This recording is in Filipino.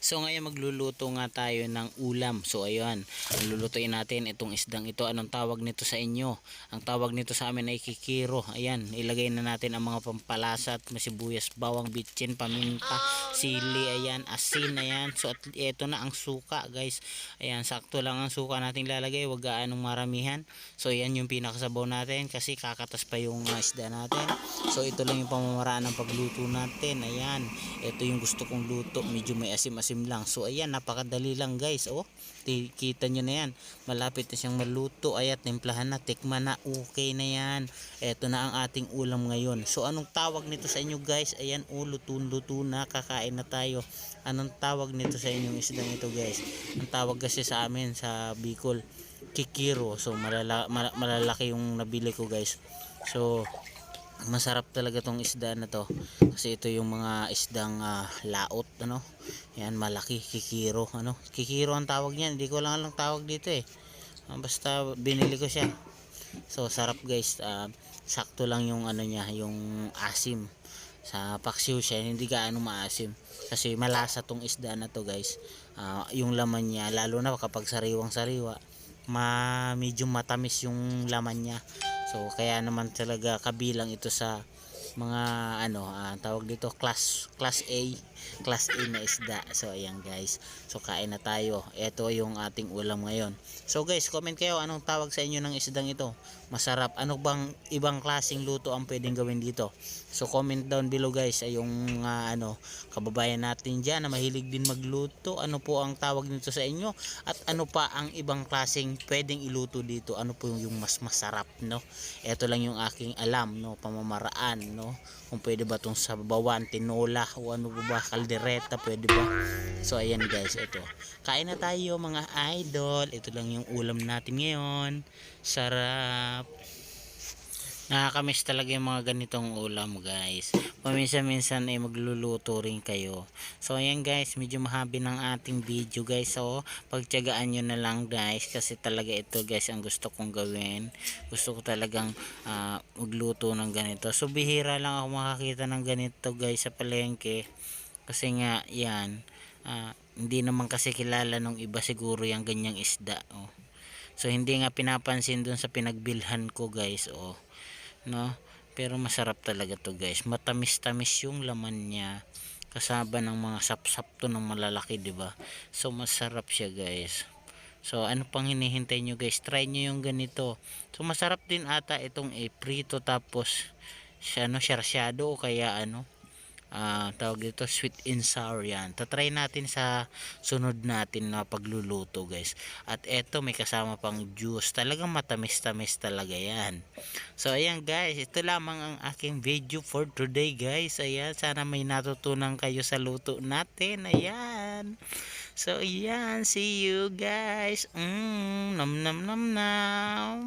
So ngayon magluluto nga tayo ng ulam. So ayun, lulutuin natin itong isdang ito. Anong tawag nito sa inyo? Ang tawag nito sa amin ay kikiro. Ayan, ilagay na natin ang mga pampalasa at masibuyas, bawang, bitchin, paminta, sili, ayan, asin, ayan. So at ito na ang suka, guys. Ayan, sakto lang ang suka natin lalagay, wag gaanong maramihan. So ayan yung pinakasabaw natin kasi kakatas pa yung isda natin. So ito lang yung pamamaraan ng pagluto natin. Ayan, ito yung gusto kong luto, medyo may asim-asim lang. So ayan, napakadali lang guys. Oh, kita nyo na yan, malapit na siyang maluto. Ayan, timplahan na, tikman na, okay na yan. Ito na ang ating ulam ngayon. So anong tawag nito sa inyo guys? Ayan, oh, luto na, kakain na tayo. Anong tawag nito sa inyong isdang ito guys? Ang tawag kasi sa amin sa Bicol, kikiro. So malalaki yung nabili ko guys. So masarap talaga tong isda na to kasi ito yung mga isdang laot, ano, yan, malaki, kikiro, ano, kikiro ang tawag niyan, hindi ko lang alam tawag dito basta binili ko siya. So sarap guys, sakto lang yung ano niya, yung asim. Sa paksiw siya, hindi gaano maasim kasi malasa tong isda na to guys. Yung laman niya, lalo na kapag sariwang sariwa, medyo matamis yung laman niya. So kaya naman talaga kabilang ito sa mga ano, tawag dito class A na isda. So ayan guys, so kain na tayo. Ito yung ating ulam ngayon. So guys, comment kayo anong tawag sa inyo ng isdang ito. Masarap, ano bang ibang klaseng luto ang pwedeng gawin dito? So comment down below guys, ay yung ano, kababayan natin dyan na mahilig din magluto, ano po ang tawag nito sa inyo, at ano pa ang ibang klaseng pwedeng iluto dito, ano po yung mas masarap, no? Ito lang yung aking alam, no, pamamaraan, no, kung pwede ba itong sabawan, tinola, o ano ba, kaldereta, pwede ba? So ayan guys, ito, kain na tayo mga idol. Ito lang yung ulam natin ngayon. Sarap. Nakakamiss talaga yung mga ganitong ulam guys. Paminsan-minsan ay magluluto rin kayo. So ayan guys, medyo mahabi ng ating video guys. So pagtiyagaan nyo na lang guys, kasi talaga ito guys ang gusto kong gawin. Gusto ko talagang magluto ng ganito. So bihira lang ako makakita ng ganito guys sa palengke. Kasi nga yan, hindi naman kasi kilala nung iba siguro yung ganyang isda. Oh. So hindi nga pinapansin dun sa pinagbilhan ko guys, oh, no, pero masarap talaga to guys, matamis-tamis yung laman niya, kasaba ng mga sapsap to ng malalaki, di ba? So masarap siya guys. So ano pang hinihintay nyo guys, try nyo yung ganito. So masarap din ata itong prito, tapos siya ano, sarsyado, o kaya ano, tawag dito sweet and sour. Yan, tatry natin sa sunod natin na pagluluto guys. At eto, may kasama pang juice, talagang matamis tamis talaga yan. So ayan guys, ito lamang ang aking video for today guys. Ayan, sana may natutunan kayo sa luto natin. Ayan, so ayan, see you guys. Nam nam nam nam.